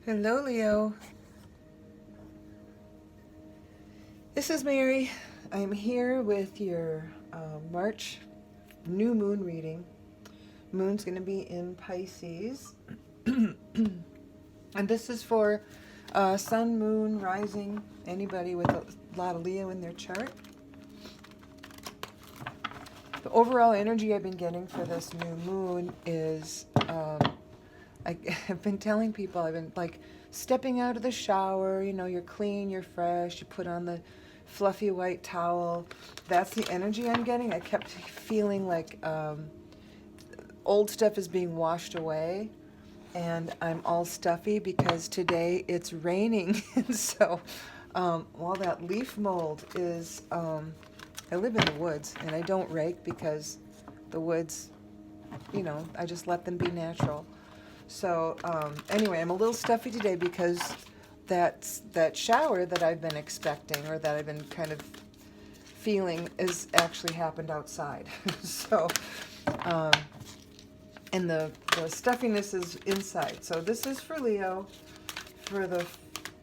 Hello, Leo. This is Mary. I'm here with your March new moon reading. Moon's going to be in Pisces. And this is for sun, moon, rising, anybody with a lot of Leo in their chart. The overall energy I've been getting for this new moon is I've been telling people, I've been like stepping out of the shower, you're clean, you're fresh, you put on the fluffy white towel. That's the energy I'm getting. I kept feeling like old stuff is being washed away, and I'm all stuffy because today it's raining. And so all that leaf mold is, I live in the woods and I don't rake because the woods, I just let them be natural. So anyway, I'm a little stuffy today because that shower that I've been expecting, or that I've been kind of feeling, is actually happened outside. So and the stuffiness is inside. So this is for Leo, for the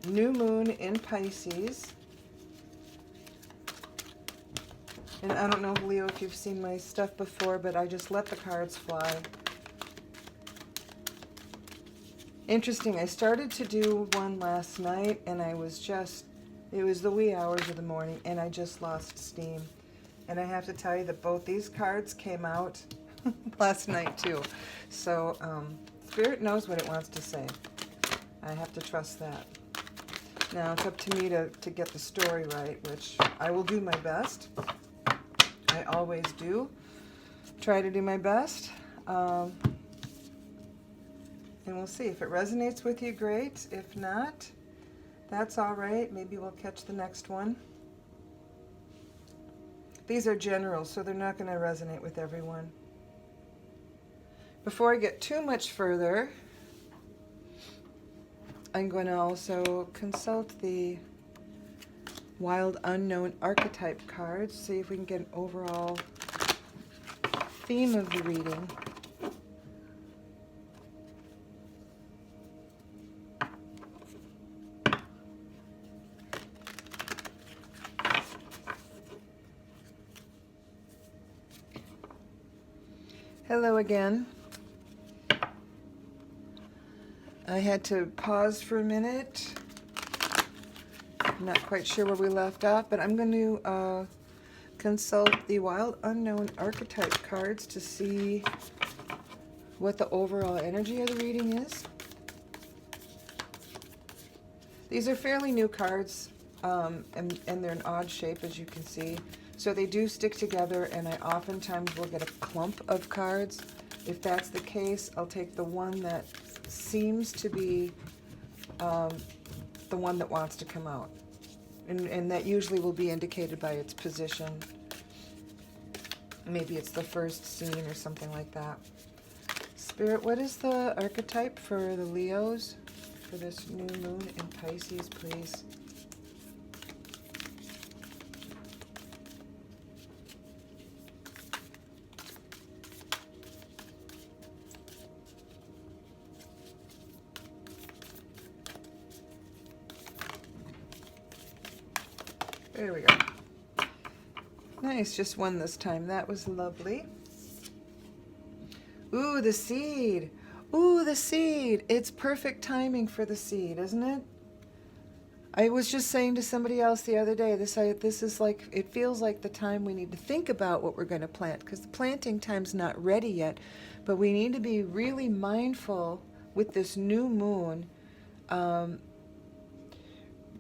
new moon in Pisces. And I don't know, Leo, if you've seen my stuff before, but I just let the cards fly. Interesting, I started to do one last night, and it was the wee hours of the morning, and I just lost steam. And I have to tell you that both these cards came out last night too. So Spirit knows what it wants to say. I have to trust that. Now it's up to me to get the story right, which I will do my best. I always do. Try to do my best. And we'll see. If it resonates with you, great. If not, that's all right. Maybe we'll catch the next one. These are general, so they're not going to resonate with everyone. Before I get too much further, I'm going to also consult the Wild Unknown Archetype cards, see if we can get an overall theme of the reading. Hello again. I had to pause for a minute. I'm not quite sure where we left off, but I'm going to consult the Wild Unknown Archetype cards to see what the overall energy of the reading is. These are fairly new cards, and they're an odd shape, as you can see. So they do stick together, and I oftentimes will get a clump of cards. If that's the case, I'll take the one that seems to be the one that wants to come out. And that usually will be indicated by its position. Maybe it's the first scene or something like that. Spirit, what is the archetype for the Leos for this new moon in Pisces, please? There we go. Nice, just one this time. That was lovely. Ooh, the seed. Ooh, the seed. It's perfect timing for the seed, isn't it? I was just saying to somebody else the other day, this is like, it feels like the time we need to think about what we're going to plant, because the planting time's not ready yet, but we need to be really mindful with this new moon,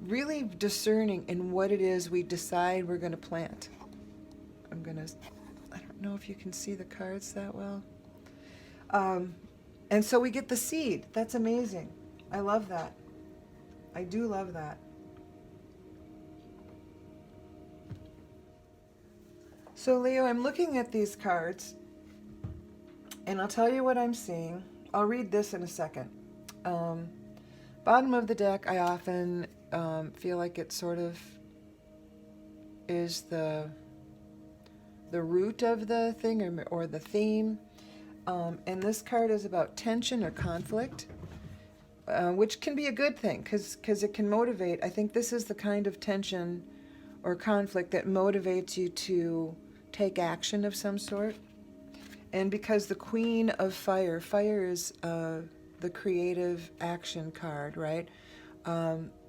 really discerning in what it is we decide we're going to plant. I don't know if you can see the cards that well. And so we get the seed. That's amazing. I love that. I do love that. So Leo, I'm looking at these cards, and I'll tell you what I'm seeing. I'll read this in a second. Bottom of the deck, I often feel like it sort of is the root of the thing, or the theme. And this card is about tension or conflict. which can be a good thing because it can motivate. I think this is the kind of tension or conflict that motivates you to take action of some sort. And because the Queen of Fire, fire is the creative action card, right?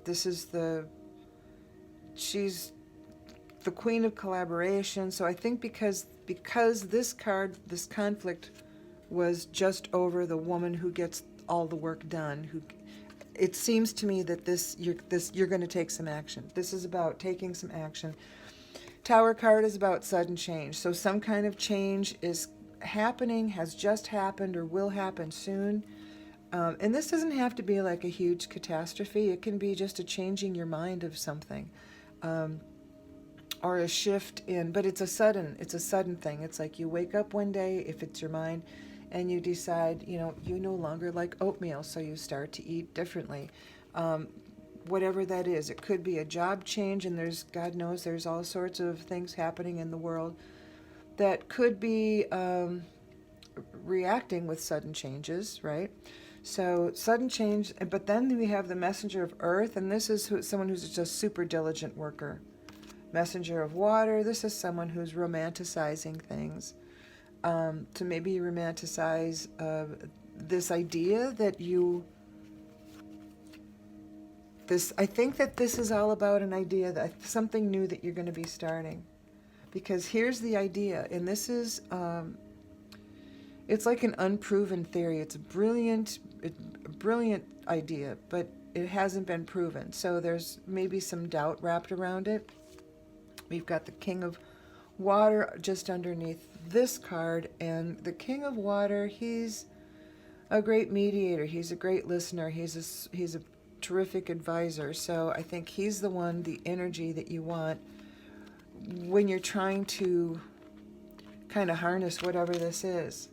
This is she's the Queen of Collaboration. So I think because this card, this conflict, was just over the woman who gets all the work done. It seems to me that you're going to take some action. This is about taking some action. Tower card is about sudden change. So some kind of change is happening, has just happened, or will happen soon. And this doesn't have to be like a huge catastrophe. It can be just a changing your mind of something, or a shift in. But it's a sudden thing. It's like you wake up one day, if it's your mind, and you decide, you no longer like oatmeal, so you start to eat differently. Whatever that is, it could be a job change, and God knows there's all sorts of things happening in the world that could be reacting with sudden changes, right? So sudden change, but then we have the messenger of earth, and this is someone who's just a super diligent worker. Messenger of water, this is someone who's romanticizing things. To maybe romanticize this idea that I think that this is all about an idea, that something new that you're going to be starting. Because here's the idea, and this is, it's like an unproven theory. It's a brilliant idea, but it hasn't been proven. So there's maybe some doubt wrapped around it. We've got the King of Water just underneath this card, and the King of Water, he's a great mediator. He's a great listener. He's a terrific advisor. So I think he's the one, the energy that you want when you're trying to kind of harness whatever this is.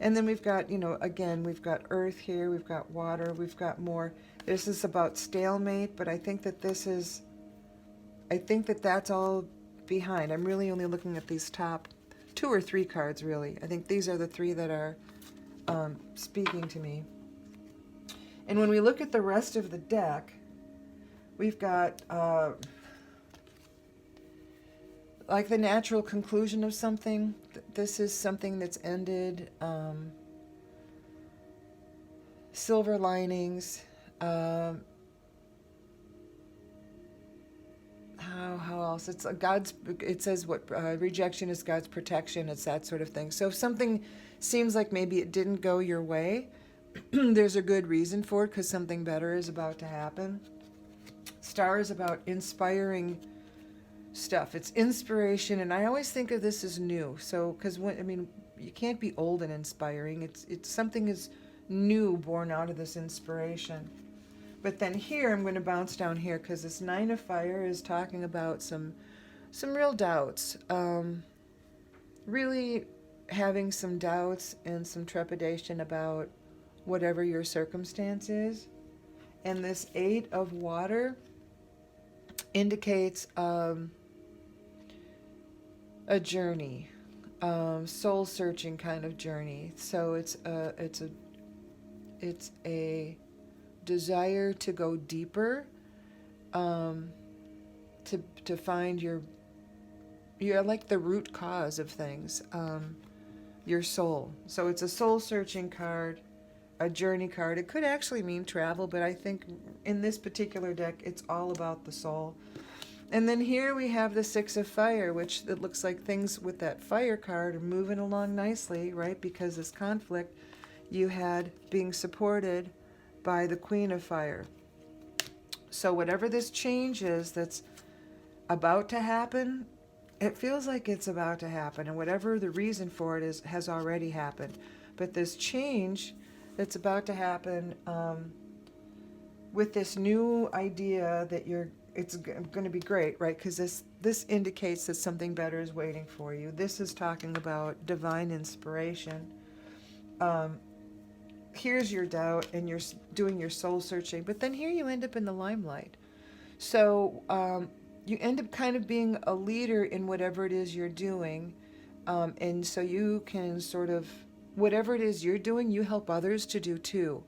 And then we've got, again, we've got earth here, we've got water, we've got more. This is about stalemate, but I think that that's all behind. I'm really only looking at these top 2 or 3 cards, really. I think these are the 3 that are speaking to me. And when we look at the rest of the deck, we've got like the natural conclusion of something. This is something that's ended. Silver linings. How else? It's it says what rejection is God's protection. It's that sort of thing. So if something seems like maybe it didn't go your way, there's a good reason for it, because something better is about to happen. Star is about inspiring stuff. It's inspiration, and I always think of this as new. So because you can't be old and inspiring. It's something is new, born out of this inspiration. But then here, I'm going to bounce down here, because this 9 of Fire is talking about some real doubts. Really having some doubts and some trepidation about whatever your circumstance is. And this 8 of Water indicates a journey, soul-searching kind of journey. So it's a desire to go deeper, to find you're like the root cause of things, your soul. So it's a soul-searching card, a journey card. It could actually mean travel, but I think in this particular deck, it's all about the soul. And then here we have the 6 of Fire, which it looks like things with that fire card are moving along nicely, right? Because this conflict you had being supported by the Queen of Fire. So whatever this change is that's about to happen, it feels like it's about to happen. And whatever the reason for it is, has already happened. But this change that's about to happen, with this new idea that it's going to be great, right? Because this indicates that something better is waiting for you. This is talking about divine inspiration. Here's your doubt, and you're doing your soul searching, but then here you end up in the limelight. So you end up kind of being a leader in whatever it is you're doing, and so you can sort of, whatever it is you're doing, you help others to do too,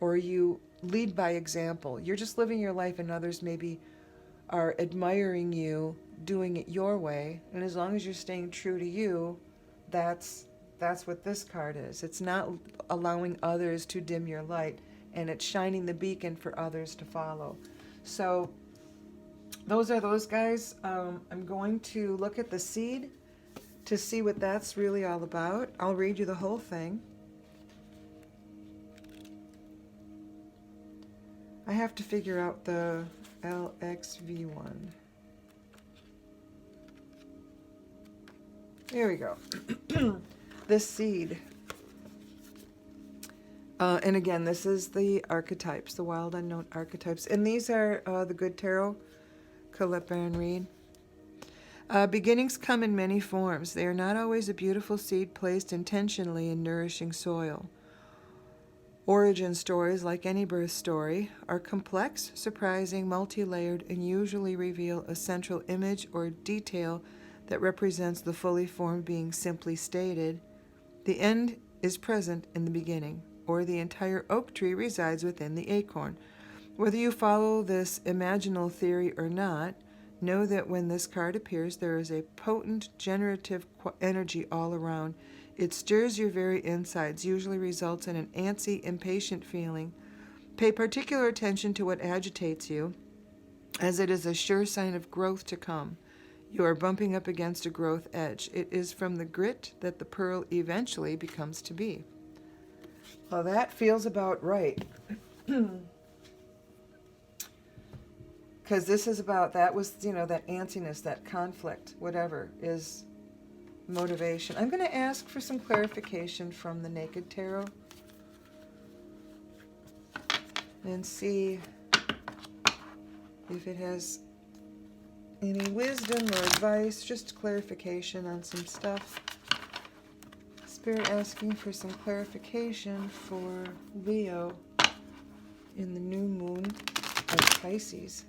or you lead by example. You're just living your life, and others maybe are admiring you doing it your way. And as long as you're staying true to you, that's what this card is. It's not allowing others to dim your light, and it's shining the beacon for others to follow. So those are those guys. I'm going to look at the seed to see what that's really all about. I'll read you the whole thing. I have to figure out the LXV1. There we go. This seed. And again, this is the archetypes, the wild unknown archetypes. And these are the Good Tarot, Colette Baron Reid. Beginnings come in many forms. They are not always a beautiful seed placed intentionally in nourishing soil. Origin stories, like any birth story, are complex, surprising, multi-layered, and usually reveal a central image or detail that represents the fully formed being simply stated. The end is present in the beginning, or the entire oak tree resides within the acorn. Whether you follow this imaginal theory or not, know that when this card appears, there is a potent generative energy all around. It stirs your very insides, usually results in an antsy, impatient feeling. Pay particular attention to what agitates you, as it is a sure sign of growth to come. You are bumping up against a growth edge. It is from the grit that the pearl eventually becomes to be. Well, that feels about right. Because this is about, that was, that antsiness, that conflict, whatever, is motivation. I'm going to ask for some clarification from the Naked Tarot and see if it has any wisdom or advice, just clarification on some stuff. Spirit asking for some clarification for Leo in the new moon of Pisces.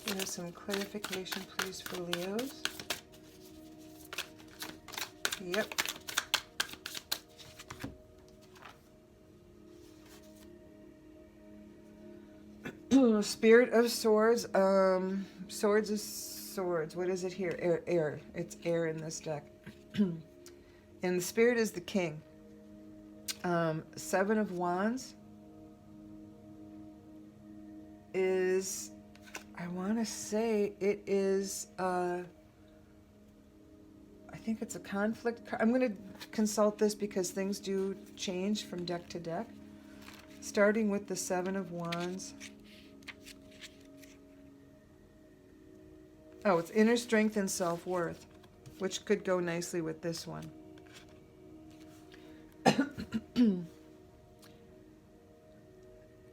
Give some clarification, please, for Leos. Yep. Spirit of Swords. Swords is swords. What is it here? Air. It's air in this deck. And the Spirit is the King. Seven of Wands is, I want to say it is, I think it's a conflict card. I'm going to consult this because things do change from deck to deck. Starting with the Seven of Wands. Oh, it's inner strength and self-worth, which could go nicely with this one.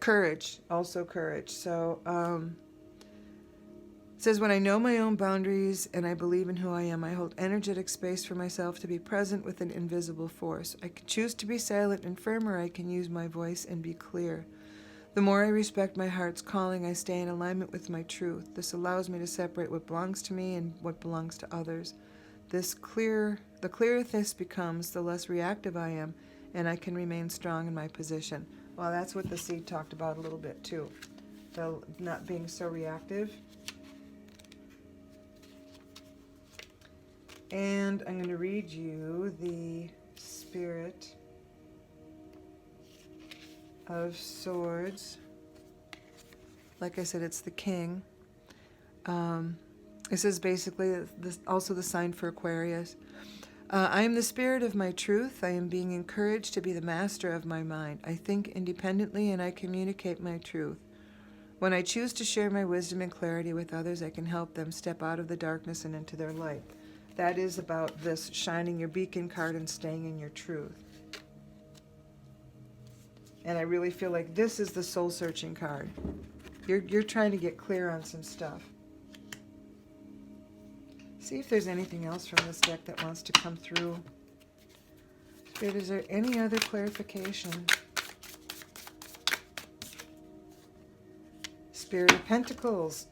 Courage, also courage. So, it says, when I know my own boundaries and I believe in who I am, I hold energetic space for myself to be present with an invisible force. I can choose to be silent and firm, or I can use my voice and be clear. The more I respect my heart's calling, I stay in alignment with my truth. This allows me to separate what belongs to me and what belongs to others. The clearer this becomes, the less reactive I am, and I can remain strong in my position. Well, that's what the seed talked about a little bit too. The not being so reactive. And I'm going to read you the Spirit of Swords. Like I said, it's the King. This is basically also the sign for Aquarius. I am the spirit of my truth. I am being encouraged to be the master of my mind. I think independently and I communicate my truth. When I choose to share my wisdom and clarity with others, I can help them step out of the darkness and into their light. That is about this shining your beacon card and staying in your truth. And I really feel like this is the soul-searching card. You're trying to get clear on some stuff. See if there's anything else from this deck that wants to come through. Spirit, is there any other clarification? Spirit of Pentacles.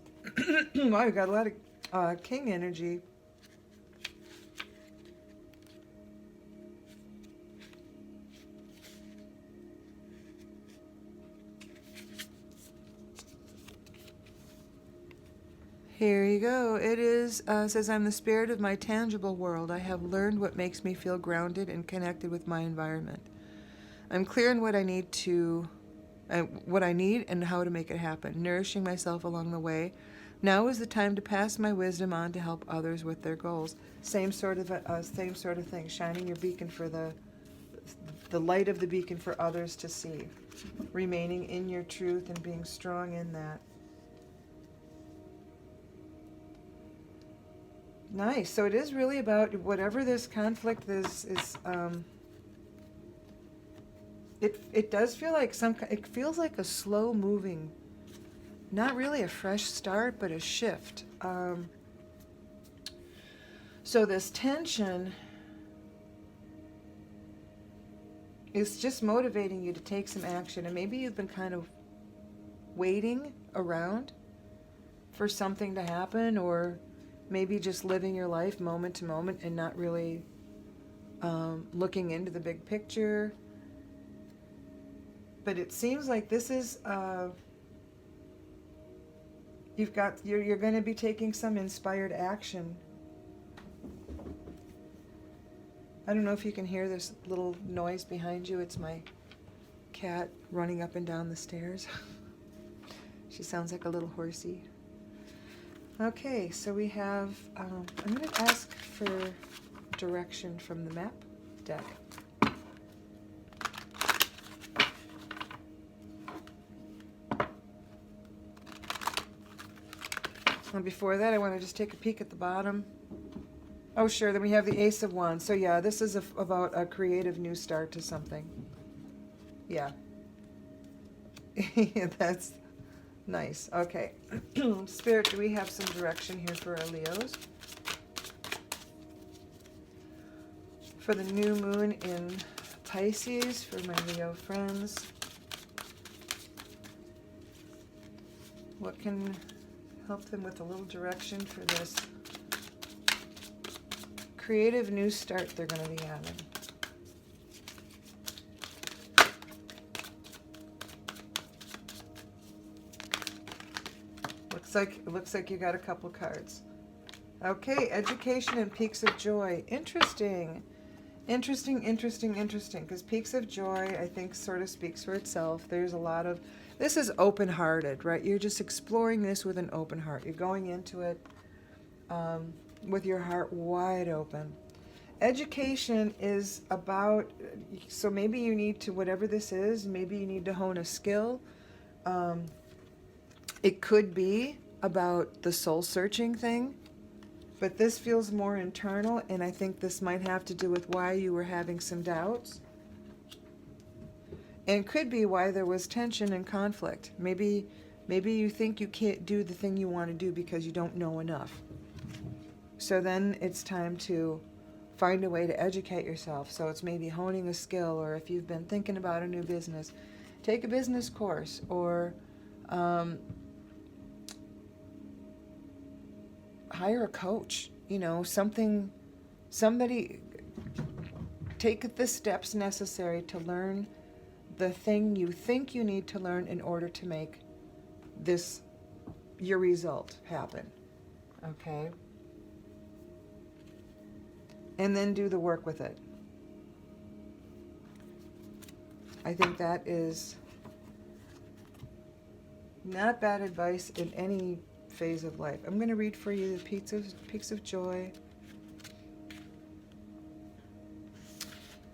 Wow, we've got a lot of King energy. Here you go. It is, says, I'm the spirit of my tangible world. I have learned what makes me feel grounded and connected with my environment. I'm clear on what I need and how to make it happen, nourishing myself along the way. Now is the time to pass my wisdom on to help others with their goals. Same sort of thing. Shining your beacon for the light of the beacon for others to see. Remaining in your truth and being strong in that. Nice. So it is really about whatever this conflict is. It does feel like it feels like a slow moving, not really a fresh start, but a shift. So this tension is just motivating you to take some action, and maybe you've been kind of waiting around for something to happen, or maybe just living your life moment to moment and not really looking into the big picture. But it seems like this is you're going to be taking some inspired action. I don't know if you can hear this little noise behind you. It's my cat running up and down the stairs. She sounds like a little horsey. Okay, so we have, I'm going to ask for direction from the map deck. And before that, I want to just take a peek at the bottom. Oh, sure, then we have the Ace of Wands. So yeah, this is about a creative new start to something. Yeah. That's nice. Okay. Spirit, do we have some direction here for our Leos? For the new moon in Pisces, for my Leo friends. What can help them with a little direction for this creative new start they're going to be having? Looks like you got a couple cards. Okay, education and peaks of joy. Interesting. Because peaks of joy, I think, sort of speaks for itself. There's a lot of, this is open-hearted, right? You're just exploring this with an open heart. You're going into it with your heart wide open. Education is about, so maybe you need to, whatever this is, maybe you need to hone a skill. It could be about the soul-searching thing, but this feels more internal, and I think this might have to do with why you were having some doubts. And could be why there was tension and conflict. Maybe you think you can't do the thing you want to do because you don't know enough. So then it's time to find a way to educate yourself. So it's maybe honing a skill, or if you've been thinking about a new business, take a business course, or hire a coach, somebody, take the steps necessary to learn the thing you think you need to learn in order to make your result happen. Okay? And then do the work with it. I think that is not bad advice in any phase of life. I'm going to read for you the peaks of joy.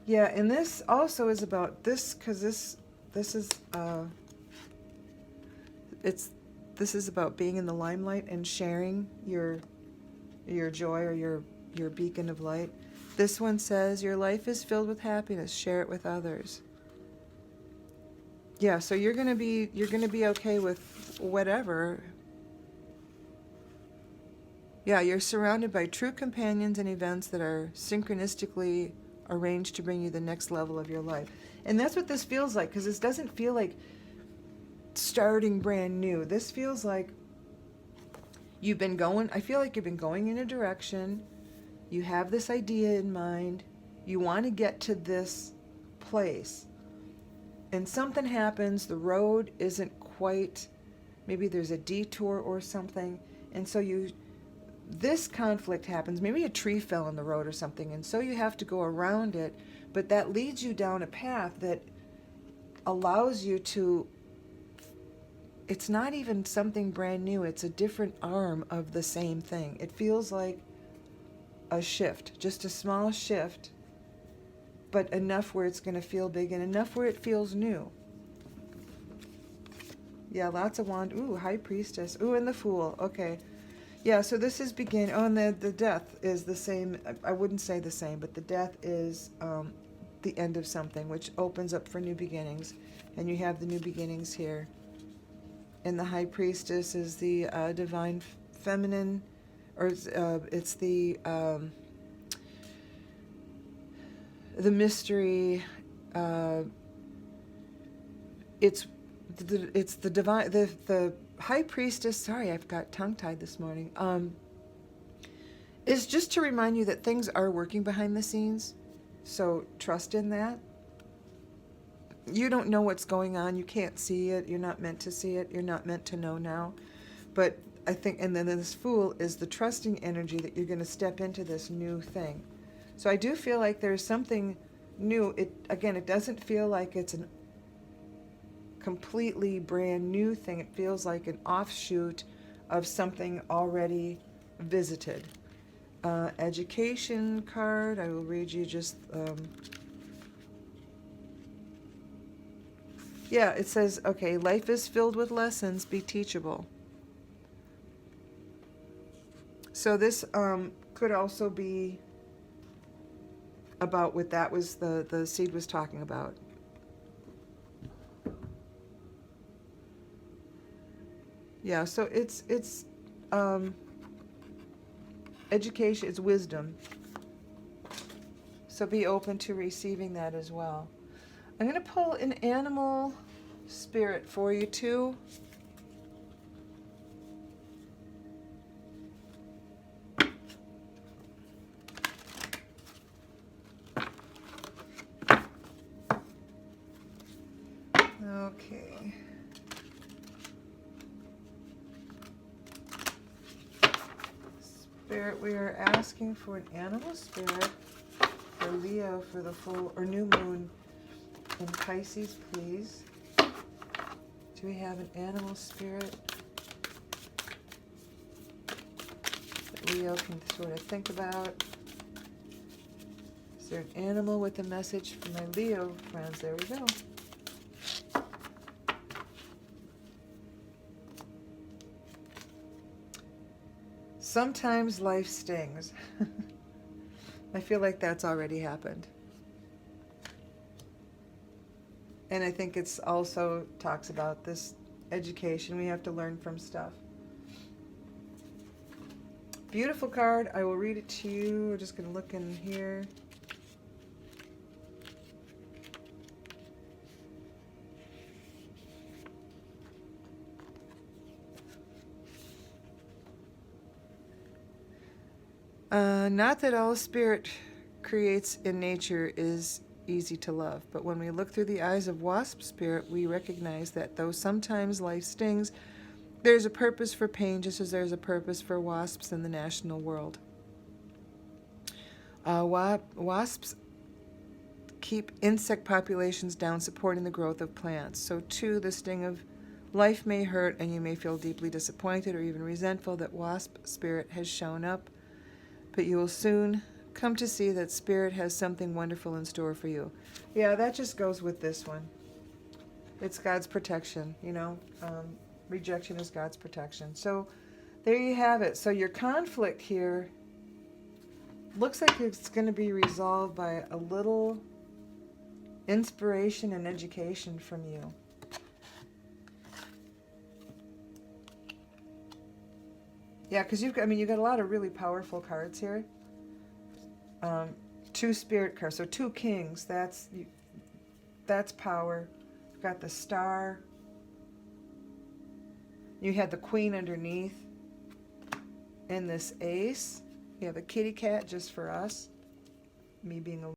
Yeah, and this also is about this, because this is about being in the limelight and sharing your joy, or your beacon of light. This one says, your life is filled with happiness, share it with others. Yeah, so you're going to be okay with whatever. Yeah, you're surrounded by true companions and events that are synchronistically arranged to bring you the next level of your life. And that's what this feels like, because this doesn't feel like starting brand new. This feels like I feel like you've been going in a direction. You have this idea in mind. You want to get to this place. And something happens. The road isn't quite, maybe there's a detour or something. And so this conflict happens. Maybe a tree fell in the road or something, and so you have to go around it, but that leads you down a path that allows you to, it's not even something brand new, it's a different arm of the same thing. It feels like a shift, just a small shift, but enough where it's going to feel big and enough where it feels new. Yeah, lots of wand. Ooh, High Priestess. Ooh, and the Fool. Okay. Yeah, so this is beginning. Oh, and the Death is the same. I wouldn't say the same, but the Death is the end of something, which opens up for new beginnings. And you have the new beginnings here. And the High Priestess is the divine feminine, or it's the mystery. It's the divine, the High Priestess. Sorry, I've got tongue-tied this morning. Is just to remind you that things are working behind the scenes. So trust in that. You don't know what's going on. You can't see it. You're not meant to see it. You're not meant to know now. But I think, and then this Fool is the trusting energy that you're going to step into this new thing. So I do feel like there's something new. It doesn't feel like it's a completely brand new thing. It feels like an offshoot of something already visited. Education card. I will read you just... yeah, it says, okay, life is filled with lessons, be teachable. So this could also be about what that was, the seed was talking about. Yeah, so it's education, it's wisdom. So be open to receiving that as well. I'm going to pull an animal spirit for you too. Okay. Spirit, we are asking for an animal spirit for Leo for the full or new moon in Pisces, please. Do we have an animal spirit that Leo can sort of think about? Is there an animal with a message for my Leo friends? There we go. Sometimes life stings. I feel like that's already happened. And I think it's also talks about this education. We have to learn from stuff. Beautiful card. I will read it to you. We're just going to look in here. Not that all spirit creates in nature is easy to love, but when we look through the eyes of wasp spirit, we recognize that though sometimes life stings, there's a purpose for pain just as there's a purpose for wasps in the national world. Wasps keep insect populations down, supporting the growth of plants. So too, the sting of life may hurt, and you may feel deeply disappointed or even resentful that wasp spirit has shown up. But you will soon come to see that Spirit has something wonderful in store for you. Yeah, that just goes with this one. It's God's protection, you know. Rejection is God's protection. So there you have it. So your conflict here looks like it's going to be resolved by a little inspiration and education from you. Yeah, because you've got a lot of really powerful cards here. 2 spirit cards, so 2 kings. That's power. You've got the star. You had the queen underneath, and this ace. You have a kitty cat just for us. Me being a